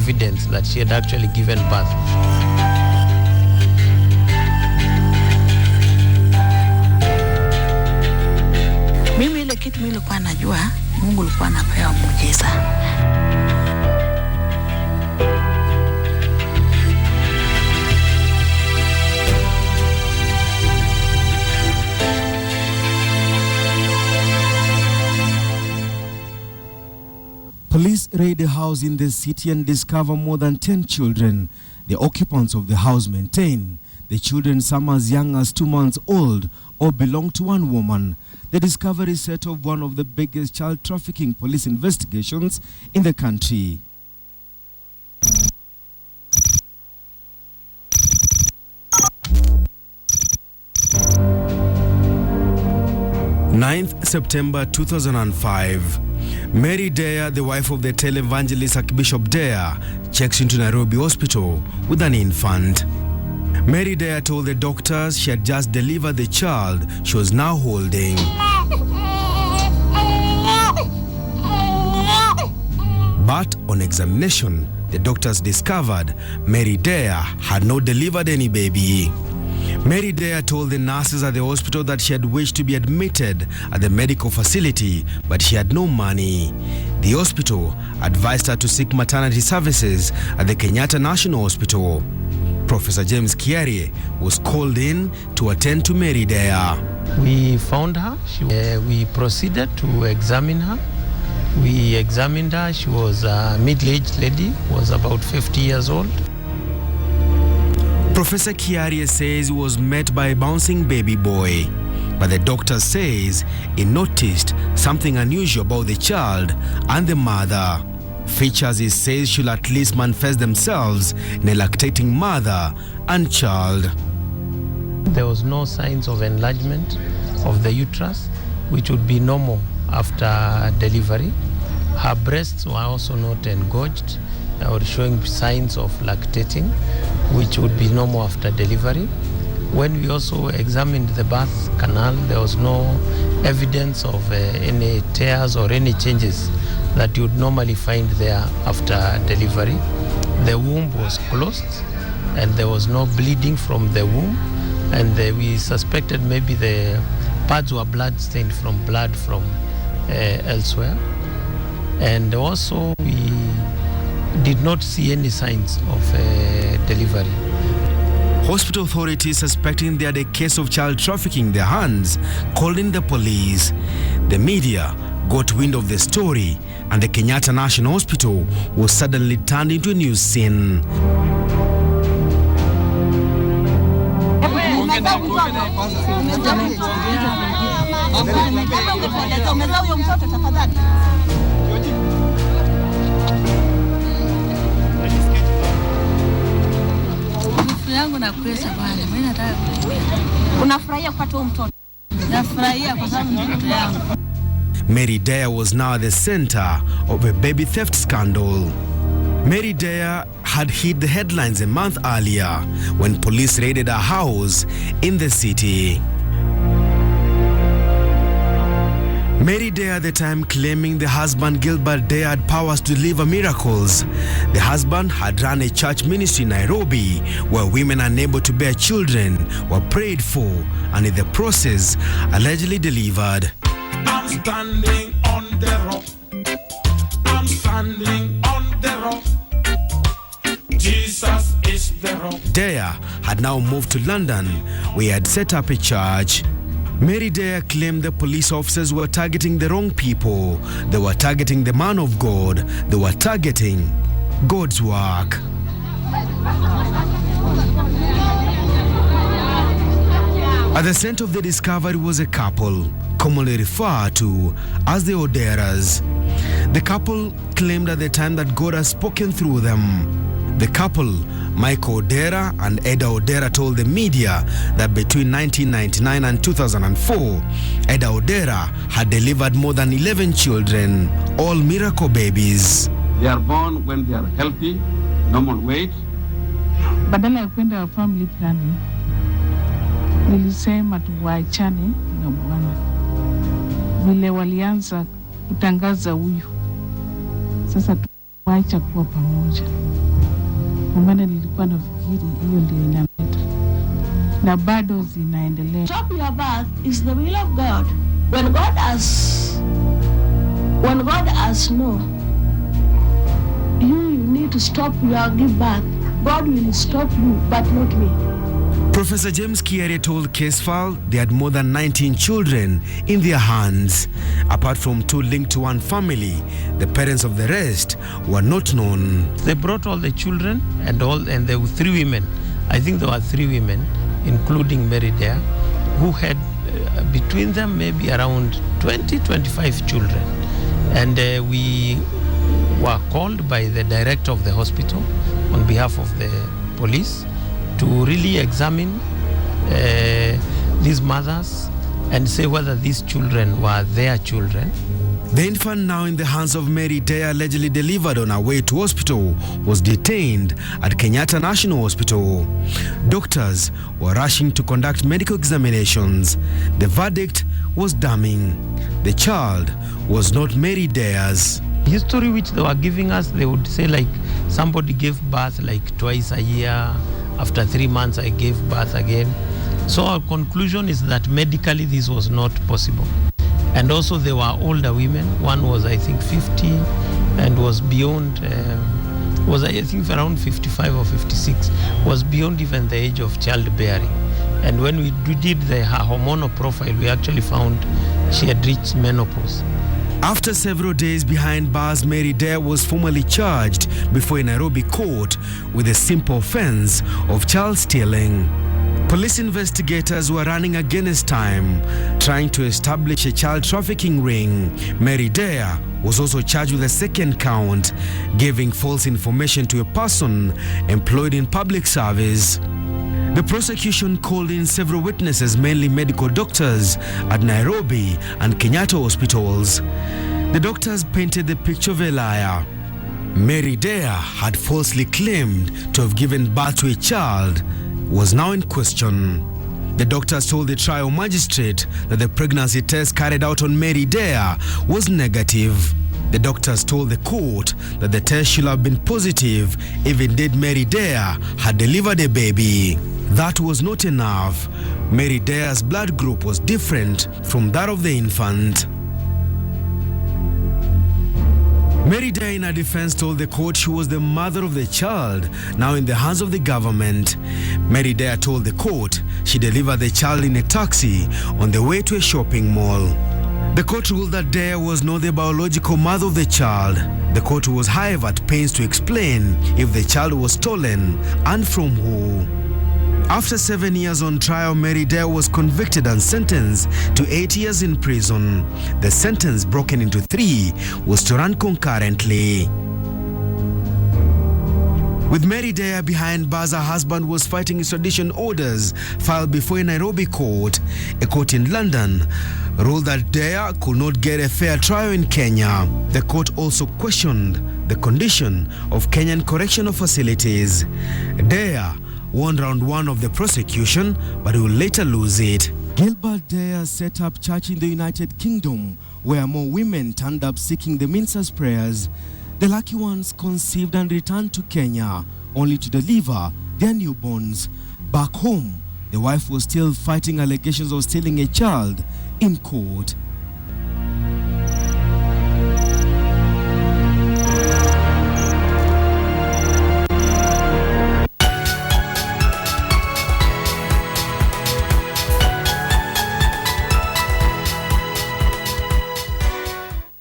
evidence that she had actually given birth. Mimi ile kitu mimi nilikuwa najua Mungu alikuwa anapewa muujiza. Police raid a house in the city and discover more than 10 children. The occupants of the house maintain the children, some as young as 2 months old, or belong to one woman. The discovery set off one of the biggest child trafficking police investigations in the country. 9th September 2005. Mary Deya, the wife of the televangelist Archbishop Deya, checks into Nairobi hospital with an infant. Mary Deya told the doctors she had just delivered the child she was now holding. But on examination, the doctors discovered Mary Deya had not delivered any baby. Mary Deya told the nurses at the hospital that she had wished to be admitted at the medical facility, but she had no money. The hospital advised her to seek maternity services at the Kenyatta National Hospital. Professor James Kiarie was called in to attend to Mary Deya. We found her. We proceeded to examine her. We examined her. She was a middle-aged lady, was about 50 years old. Professor Kiarie says he was met by a bouncing baby boy, but the doctor says he noticed something unusual about the child and the mother. Features he says should at least manifest themselves in a lactating mother and child. There was no signs of enlargement of the uterus, which would be normal after delivery. Her breasts were also not engorged or showing signs of lactating, which would be normal after delivery. When we also examined the birth canal, there was no evidence of any tears or any changes that you would normally find there after delivery. The womb was closed and there was no bleeding from the womb, and we suspected maybe the pads were blood stained from blood from elsewhere. And also we did not see any signs of delivery. Hospital authorities suspecting they had a case of child trafficking in their hands called in the police. The media got wind of the story and the Kenyatta National Hospital was suddenly turned into a news scene. yangu na kuesa bwana, mimi nataka unafurahia kupata mtoto. Nafurahia kwa sababu mtoto yangu. Mary Deya was now at the center of a baby theft scandal. Mary Deya had hit the headlines a month earlier when police raided her house in the city. Mary Deya at the time claiming the husband Gilbert Deya had powers to deliver miracles. The husband had run a church ministry in Nairobi where women unable to bear children were prayed for and in the process allegedly delivered. I'm standing on the rock. I'm standing on the rock. Jesus is the rock. Deya had now moved to London where he had set up a church. Mary Deya claimed the police officers were targeting the wrong people. They were targeting the man of God. They were targeting God's work. At the center of the discovery was a couple, commonly referred to as the Oderas. The couple claimed at the time that God had spoken through them. The couple, Michael Odera and Eda Odera, told the media that between 1999 and 2004, Eda Odera had delivered more than 11 children, all miracle babies. They are born when they are healthy, normal weight. Badala ya kwenda family planning, nilisema tuwaachane na Bwana. Vile walianza kutangaza huyu. Sasa waacha kuwa pamoja. Kwa maana nilikuwa nafikiri hiyo ndio inaleta, na bado zinaendelea. Stop your birth is the will of God. When God has no, you need to stop your give birth. God will stop you, but not me. Professor James Kiere told Case File they had more than 19 children in their hands. Apart from 2 linked to one family, the parents of the rest were not known. They brought all the children and there were 3 women. I think there were 3 women, including Mary Deya, who had between them maybe around 20-25 children. And we were called by the director of the hospital on behalf of the police to really examine these mothers and say whether these children were their children. The infant, now in the hands of Mary Deya, allegedly delivered on her way to hospital, was detained at Kenyatta National Hospital. Doctors were rushing to conduct medical examinations. The verdict was damning. The child was not Mary Deya's. History which they were giving us, they would say like somebody gave birth like twice a year. After 3 months, I gave birth again. So our conclusion is that medically this was not possible. And also there were older women. One was I think 50 and was beyond, was I think around 55 or 56, was beyond even the age of childbearing. And when we did her hormonal profile, we actually found she had reached menopause. After several days behind bars, Mary Deya was formally charged before a Nairobi court with a simple offense of child stealing. Police investigators were running against time, trying to establish a child trafficking ring. Mary Deya was also charged with a second count, giving false information to a person employed in public service. The prosecution called in several witnesses, mainly medical doctors at Nairobi and Kenyatta hospitals. The doctors painted the picture of a liar. Mary Deya had falsely claimed to have given birth to a child was now in question. The doctors told the trial magistrate that the pregnancy test carried out on Mary Deya was negative. The doctors told the court that the test should have been positive if indeed Mary Deya had delivered a baby. That was not enough. Mary Deya's blood group was different from that of the infant. Mary Deya, in her defense, told the court she was the mother of the child, now in the hands of the government. Mary Deya told the court she delivered the child in a taxi on the way to a shopping mall. The court ruled that Deya was not the biological mother of the child. The court was, however, at pains to explain if the child was stolen and from who. After 7 years on trial, Mary Deya was convicted and sentenced to 8 years in prison. The sentence, broken into 3, was to run concurrently. With Mary Deya behind bars, her husband was fighting extradition orders filed before a Nairobi court. A court in London ruled that Deya could not get a fair trial in Kenya. The court also questioned the condition of Kenyan correctional facilities. Deya won round 1 of the prosecution, but will later lose it. Gilbert Deya set up church in the United Kingdom, where more women turned up seeking the minister's prayers. The lucky ones conceived and returned to Kenya, only to deliver their newborns. Back home, the wife was still fighting allegations of stealing a child in court.